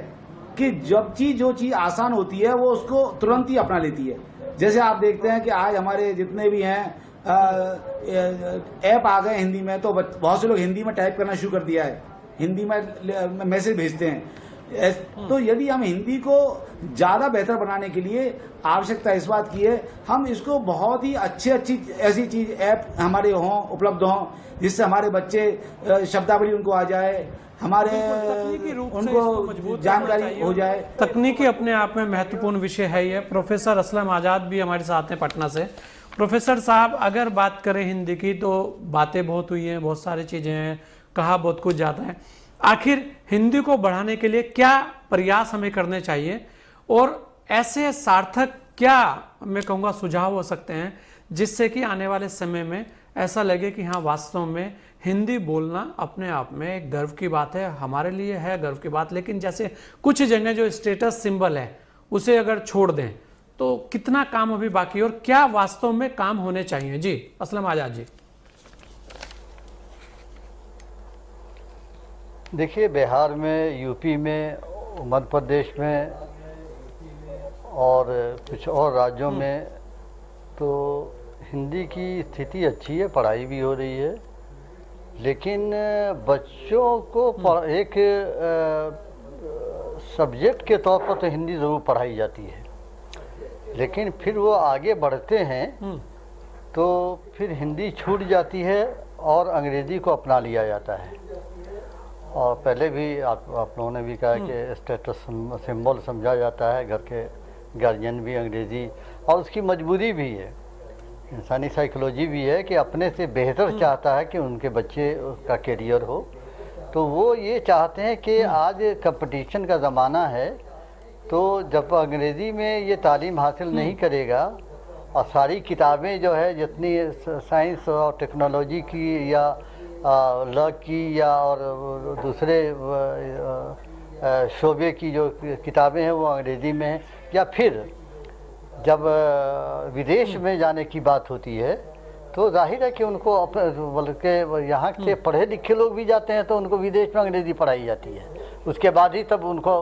कि जब जो चीज़ आसान होती है वो उसको तुरंत ही अपना लेती है। जैसे आप देखते हैं कि आज हमारे जितने भी हैं ऐप आ गए हिंदी में, तो बहुत से लोग हिंदी में टाइप करना शुरू कर दिया है, हिंदी में मैसेज भेजते हैं। तो यदि हम हिंदी को ज़्यादा बेहतर बनाने के लिए आवश्यकता इस बात की है, हम इसको बहुत ही अच्छी ऐसी चीज़ ऐप हमारे हों, उपलब्ध हों, जिससे हमारे बच्चे शब्दावली उनको आ जाए, हमारे उनको जानकारी हो जाए। तकनीकी अपने आप में महत्वपूर्ण विषय है ये। प्रोफेसर असलम आज़ाद भी हमारे साथ हैं पटना से। प्रोफेसर साहब, अगर बात करें हिंदी की तो बातें बहुत हुई हैं, बहुत सारी चीज़ें हैं, कहा बहुत कुछ जाता है। आखिर हिंदी को बढ़ाने के लिए क्या प्रयास हमें करने चाहिए, और ऐसे सार्थक क्या मैं कहूँगा सुझाव हो सकते हैं जिससे कि आने वाले समय में ऐसा लगे कि हाँ वास्तव में हिंदी बोलना अपने आप में एक गर्व की बात है, हमारे लिए है गर्व की बात। लेकिन जैसे कुछ जगह जो स्टेटस सिंबल है उसे अगर छोड़ दें तो कितना काम अभी बाकी है, और क्या वास्तव में काम होने चाहिए? जी असलम आज़ाद जी। देखिए, बिहार में, यूपी में, मध्य प्रदेश में और कुछ और राज्यों में तो हिंदी की स्थिति अच्छी है, पढ़ाई भी हो रही है, लेकिन बच्चों को एक सब्जेक्ट के तौर पर तो हिंदी ज़रूर पढ़ाई जाती है, लेकिन फिर वो आगे बढ़ते हैं तो फिर हिंदी छूट जाती है और अंग्रेज़ी को अपना लिया जाता है। और पहले भी आप लोगों ने भी कहा कि स्टेटस सिंबल समझा जाता है, घर के गार्जियन भी अंग्रेज़ी, और उसकी मजबूरी भी है, इंसानी साइकोलॉजी भी है कि अपने से बेहतर चाहता है कि उनके बच्चे का करियर हो, तो वो ये चाहते हैं कि आज कंपटीशन का ज़माना है, तो जब अंग्रेज़ी में ये तालीम हासिल नहीं करेगा और सारी किताबें जो है जितनी साइंस और टेक्नोलॉजी की या लॉ की या और दूसरे शोबे की जो किताबें हैं वो अंग्रेज़ी में हैं, या फिर जब विदेश में जाने की बात होती है तो जाहिर है कि उनको बल्कि यहाँ के पढ़े लिखे लोग भी जाते हैं तो उनको विदेश में अंग्रेज़ी पढ़ाई जाती है, उसके बाद ही तब उनको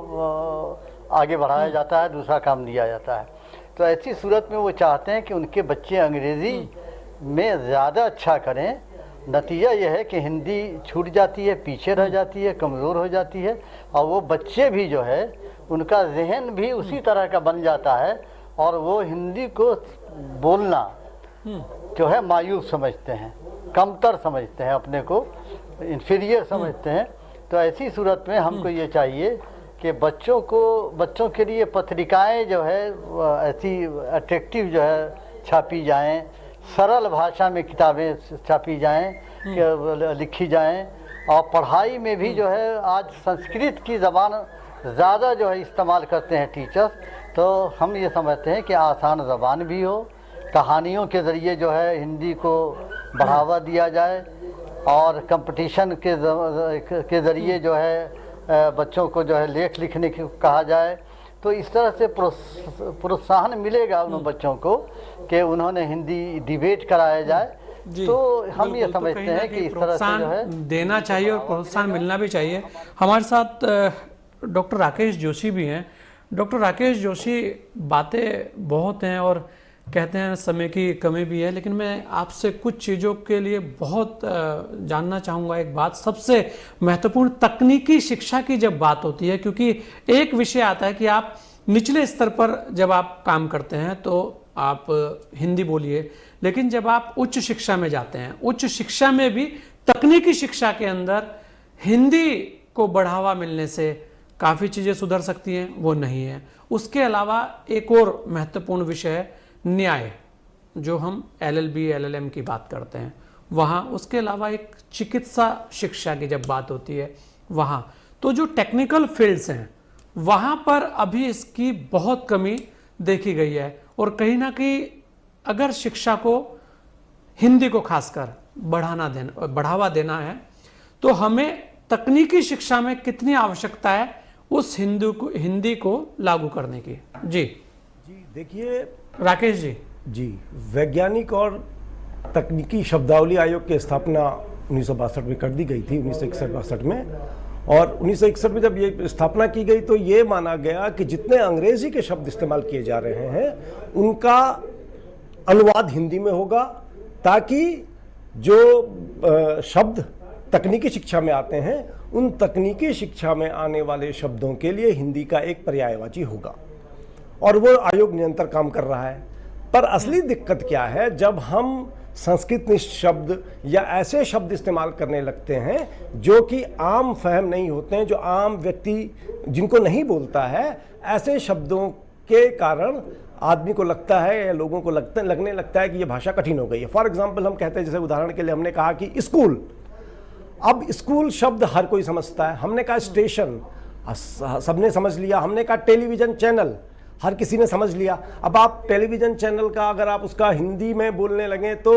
आगे बढ़ाया जाता है, दूसरा काम दिया जाता है। तो ऐसी सूरत में वो चाहते हैं कि उनके बच्चे अंग्रेज़ी में ज़्यादा अच्छा करें। नतीजा यह है कि हिंदी छूट जाती है, पीछे रह जाती है, कमज़ोर हो जाती है, और वो बच्चे भी जो है उनका जहन भी उसी तरह का बन जाता है और वो हिंदी को बोलना जो है मायूस समझते हैं, कमतर समझते हैं, अपने को इन्फीरियर समझते हैं। तो ऐसी सूरत में हमको ये चाहिए कि बच्चों के लिए पत्रिकाएं जो है ऐसी अट्रैक्टिव जो है छापी जाएं, सरल भाषा में किताबें छापी जाएं, लिखी जाएं, और पढ़ाई में भी जो है आज संस्कृत की ज़बान ज़्यादा जो है इस्तेमाल करते हैं टीचर्स, तो हम ये समझते हैं कि आसान ज़बान भी हो, कहानियों के ज़रिए जो है हिंदी को बढ़ावा दिया जाए और कंपटीशन के ज़रिए जो है बच्चों को जो है लेख लिखने की कहा जाए, तो इस तरह से प्रोत्साहन मिलेगा उन बच्चों को कि उन्होंने हिंदी डिबेट कराया जाए। तो हम ये समझते हैं कि इस तरह से जो है देना चाहिए और प्रोत्साहन मिलना भी चाहिए। हमारे साथ डॉक्टर राकेश जोशी भी हैं। डॉक्टर राकेश जोशी, बातें बहुत हैं और कहते हैं समय की कमी भी है, लेकिन मैं आपसे कुछ चीज़ों के लिए बहुत जानना चाहूँगा। एक बात सबसे महत्वपूर्ण, तकनीकी शिक्षा की जब बात होती है, क्योंकि एक विषय आता है कि आप निचले स्तर पर जब आप काम करते हैं तो आप हिंदी बोलिए, लेकिन जब आप उच्च शिक्षा में जाते हैं, उच्च शिक्षा में भी तकनीकी शिक्षा के अंदर हिंदी को बढ़ावा मिलने से काफ़ी चीज़ें सुधर सकती हैं, वो नहीं है। उसके अलावा एक और महत्वपूर्ण विषय है न्याय, जो हम LLB LLM की बात करते हैं वहाँ। उसके अलावा एक चिकित्सा शिक्षा की जब बात होती है वहाँ, तो जो टेक्निकल फील्ड्स हैं वहाँ पर अभी इसकी बहुत कमी देखी गई है। और कहीं ना कहीं अगर शिक्षा को, हिंदी को खासकर बढ़ावा देना है तो हमें तकनीकी शिक्षा में कितनी आवश्यकता है उस हिंदी को लागू करने की। जी देखिए राकेश जी, वैज्ञानिक और तकनीकी शब्दावली आयोग की स्थापना 1962 में कर दी गई थी, 1961-62 में। और 1961 में जब ये स्थापना की गई तो ये माना गया कि जितने अंग्रेजी के शब्द इस्तेमाल किए जा रहे हैं उनका अनुवाद हिंदी में होगा, ताकि जो शब्द तकनीकी शिक्षा में आते हैं उन तकनीकी शिक्षा में आने वाले शब्दों के लिए हिंदी का एक पर्यायवाची होगा। और वो आयोग निरंतर काम कर रहा है। पर असली दिक्कत क्या है, जब हम संस्कृत निष्ठ शब्द या ऐसे शब्द इस्तेमाल करने लगते हैं जो कि आम फहम नहीं होते हैं, जो आम व्यक्ति जिनको नहीं बोलता है, ऐसे शब्दों के कारण आदमी को लगता है या लोगों को लगने लगता है कि ये भाषा कठिन हो गई है। फॉर एग्जाम्पल हम कहते हैं, जैसे उदाहरण के लिए हमने कहा कि स्कूल, अब स्कूल शब्द हर कोई समझता है। हमने कहा स्टेशन, सबने समझ लिया। हमने कहा टेलीविज़न चैनल, हर किसी ने समझ लिया। अब आप टेलीविज़न चैनल का अगर आप उसका हिंदी में बोलने लगें तो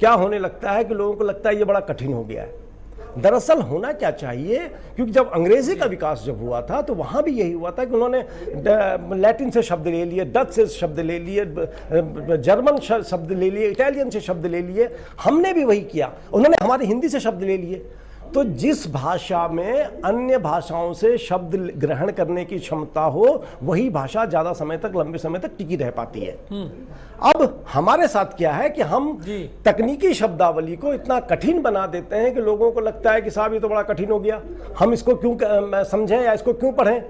क्या होने लगता है कि लोगों को लगता है ये बड़ा कठिन हो गया है। दरअसल होना क्या चाहिए, क्योंकि जब अंग्रेज़ी का विकास जब हुआ था तो वहाँ भी यही हुआ था कि उन्होंने लैटिन से शब्द ले लिए, डच से शब्द ले लिए, जर्मन शब्द ले लिए, इटालियन से शब्द ले लिए। हमने भी वही किया, उन्होंने हमारी हिंदी से शब्द ले लिए। तो जिस भाषा में अन्य भाषाओं से शब्द ग्रहण करने की क्षमता हो वही भाषा ज्यादा समय तक, लंबे समय तक टिकी रह पाती है। अब हमारे साथ क्या है कि हम तकनीकी शब्दावली को इतना कठिन बना देते हैं कि लोगों को लगता है कि साहब ये तो बड़ा कठिन हो गया, हम इसको क्यों समझें या इसको क्यों पढ़ें।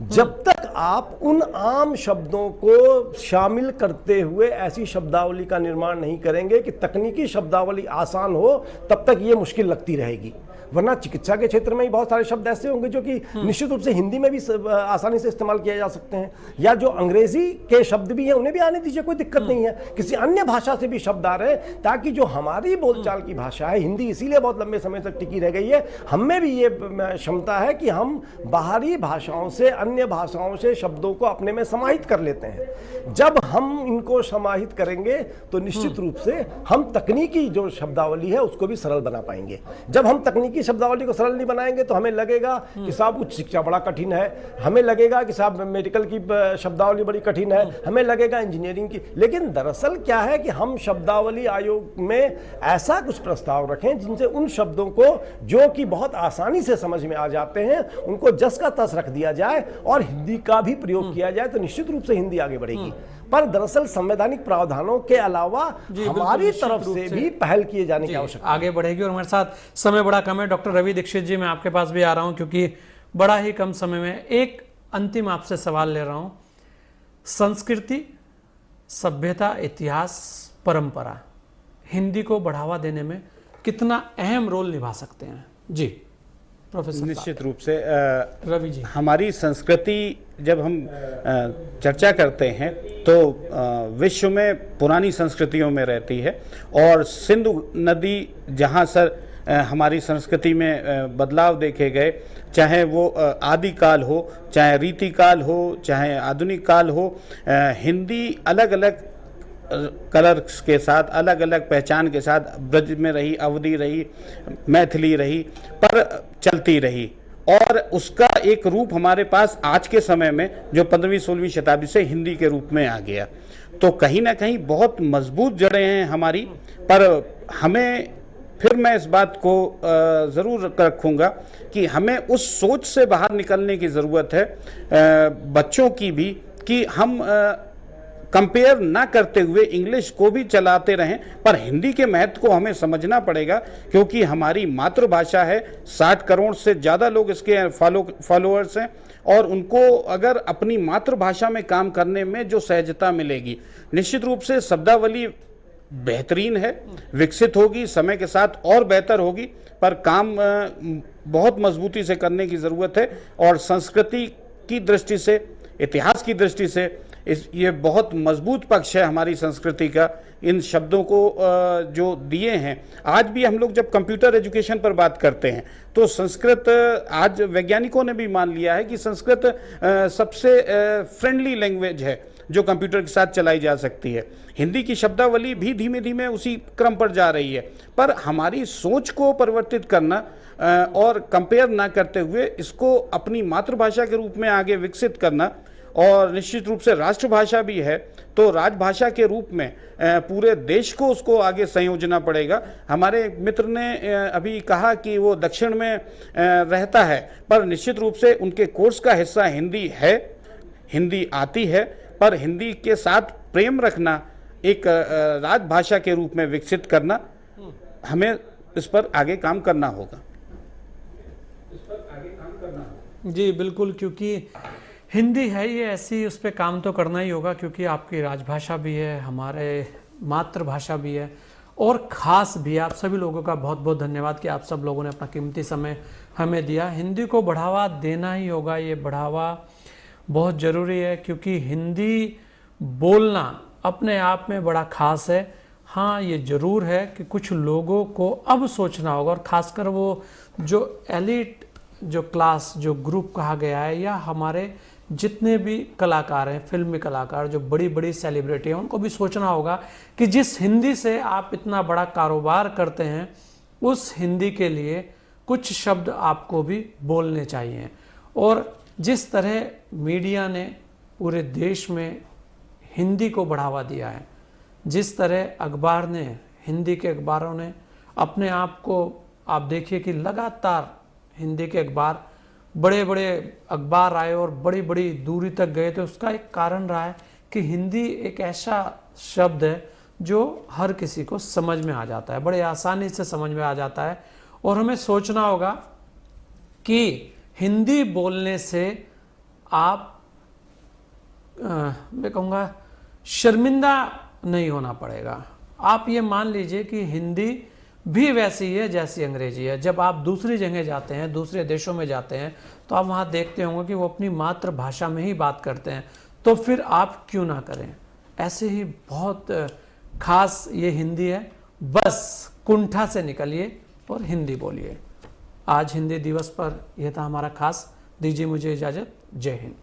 जब तक आप उन आम शब्दों को शामिल करते हुए ऐसी शब्दावली का निर्माण नहीं करेंगे कि तकनीकी शब्दावली आसान हो, तब तक ये मुश्किल लगती रहेगी। वरना चिकित्सा के क्षेत्र में ही बहुत सारे शब्द ऐसे होंगे जो कि निश्चित रूप से हिंदी में भी आसानी से इस्तेमाल किया जा सकते हैं, या जो अंग्रेजी के शब्द भी हैं उन्हें भी आने दीजिए, कोई दिक्कत नहीं है। किसी अन्य भाषा से भी शब्द आ रहे हैं, ताकि जो हमारी बोलचाल की भाषा है हिंदी, इसीलिए बहुत लंबे समय तक टिकी रह गई है। हम में भी ये क्षमता है कि हम बाहरी भाषाओं से, अन्य भाषाओं से शब्दों को अपने में समाहित कर लेते हैं। जब हम इनको समाहित करेंगे तो निश्चित रूप से हम तकनीकी जो शब्दावली है उसको भी सरल बना पाएंगे। जब हम तकनीकी शब्दावली को सरल नहीं बनाएंगे तो हमें लगेगा कि साहब उच्च शिक्षा बड़ा कठिन है, हमें लगेगा कि साहब मेडिकल की शब्दावली बड़ी कठिन है, हमें लगेगा इंजीनियरिंग की। लेकिन दरअसल क्या है कि हम शब्दावली आयोग में ऐसा कुछ प्रस्ताव रखें जिनसे उन शब्दों को जो कि बहुत आसानी से समझ में आ जाते हैं उनको जस का तस रख दिया जाए और हिंदी का भी प्रयोग किया जाए, तो निश्चित रूप से हिंदी आगे बढ़ेगी। पर दरअसल संवैधानिक प्रावधानों के अलावा हमारी तरफ से भी पहल किए जाने की आवश्यकता आगे बढ़ेगी। और हमारे साथ समय बड़ा कम है, डॉक्टर रवि दीक्षित जी मैं आपके पास भी आ रहा हूं क्योंकि बड़ा ही कम समय में एक अंतिम आपसे सवाल ले रहा हूं। संस्कृति, सभ्यता, इतिहास, परंपरा हिंदी को बढ़ावा देने में कितना अहम रोल निभा सकते हैं? जी प्रोफेसर। निश्चित रूप से रवि जी, हमारी संस्कृति जब हम चर्चा करते हैं तो विश्व में पुरानी संस्कृतियों में रहती है, और सिंधु नदी जहाँ सर हमारी संस्कृति में बदलाव देखे गए, चाहे वो आदिकाल हो, चाहे रीतिकाल हो, चाहे आधुनिक काल हो, हिंदी अलग अलग कलर्स के साथ, अलग अलग पहचान के साथ ब्रज में रही, अवधी रही, मैथिली रही, पर चलती रही। और उसका एक रूप हमारे पास आज के समय में जो 15वीं-16वीं शताब्दी से हिंदी के रूप में आ गया, तो कहीं ना कहीं बहुत मजबूत जड़ें हैं हमारी। पर हमें, फिर मैं इस बात को ज़रूर रखूँगा कि हमें उस सोच से बाहर निकलने की ज़रूरत है, बच्चों की भी, कि हम कंपेयर ना करते हुए इंग्लिश को भी चलाते रहें, पर हिंदी के महत्व को हमें समझना पड़ेगा, क्योंकि हमारी मातृभाषा है। 60 करोड़ से ज़्यादा लोग इसके फॉलोअर्स हैं, और उनको अगर अपनी मातृभाषा में काम करने में जो सहजता मिलेगी, निश्चित रूप से शब्दावली बेहतरीन है, विकसित होगी, समय के साथ और बेहतर होगी, पर काम बहुत मजबूती से करने की ज़रूरत है। और संस्कृति की दृष्टि से, इतिहास की दृष्टि से ये बहुत मजबूत पक्ष है हमारी संस्कृति का। इन शब्दों को जो दिए हैं, आज भी हम लोग जब कंप्यूटर एजुकेशन पर बात करते हैं तो संस्कृत, आज वैज्ञानिकों ने भी मान लिया है कि संस्कृत सबसे फ्रेंडली लैंग्वेज है जो कंप्यूटर के साथ चलाई जा सकती है। हिंदी की शब्दावली भी धीमे धीमे उसी क्रम पर जा रही है, पर हमारी सोच को परिवर्तित करना और कंपेयर ना करते हुए इसको अपनी मातृभाषा के रूप में आगे विकसित करना, और निश्चित रूप से राष्ट्रभाषा भी है तो राजभाषा के रूप में पूरे देश को उसको आगे संयोजना पड़ेगा। हमारे मित्र ने अभी कहा कि वो दक्षिण में रहता है, पर निश्चित रूप से उनके कोर्स का हिस्सा हिंदी है, हिंदी आती है, पर हिंदी के साथ प्रेम रखना, एक राजभाषा के रूप में विकसित करना, हमें इस पर आगे काम करना होगा। जी बिल्कुल, क्योंकि हिंदी है ये ऐसी, उस पर काम तो करना ही होगा, क्योंकि आपकी राजभाषा भी है, हमारे मातृभाषा भी है, और ख़ास भी। आप सभी लोगों का बहुत बहुत धन्यवाद कि आप सब लोगों ने अपना कीमती समय हमें दिया। हिंदी को बढ़ावा देना ही होगा, ये बढ़ावा बहुत ज़रूरी है, क्योंकि हिंदी बोलना अपने आप में बड़ा ख़ास है। हाँ, ये ज़रूर है कि कुछ लोगों को अब सोचना होगा, और ख़ासकर वो जो एलिट, जो क्लास, जो ग्रुप कहा गया है, या हमारे जितने भी कलाकार हैं, फिल्मी कलाकार, जो बड़ी बड़ी सेलिब्रिटी हैं, उनको भी सोचना होगा कि जिस हिंदी से आप इतना बड़ा कारोबार करते हैं, उस हिंदी के लिए कुछ शब्द आपको भी बोलने चाहिए। और जिस तरह मीडिया ने पूरे देश में हिंदी को बढ़ावा दिया है, जिस तरह अखबार ने, हिंदी के अखबारों ने अपने आप को आप देखिए कि लगातार हिंदी के अखबार, बड़े बड़े अखबार आए और बड़ी बड़ी दूरी तक गए, तो उसका एक कारण रहा है कि हिंदी एक ऐसा शब्द है जो हर किसी को समझ में आ जाता है, बड़े आसानी से समझ में आ जाता है। और हमें सोचना होगा कि हिंदी बोलने से आप मैं कहूँगा शर्मिंदा नहीं होना पड़ेगा। आप ये मान लीजिए कि हिंदी भी वैसी है जैसी अंग्रेजी है। जब आप दूसरी जगह जाते हैं, दूसरे देशों में जाते हैं, तो आप वहाँ देखते होंगे कि वो अपनी मातृभाषा में ही बात करते हैं, तो फिर आप क्यों ना करें। ऐसे ही बहुत खास ये हिंदी है, बस कुंठा से निकलिए और हिंदी बोलिए। आज हिंदी दिवस पर यह था हमारा खास। दीजिए मुझे इजाज़त। जय हिंद।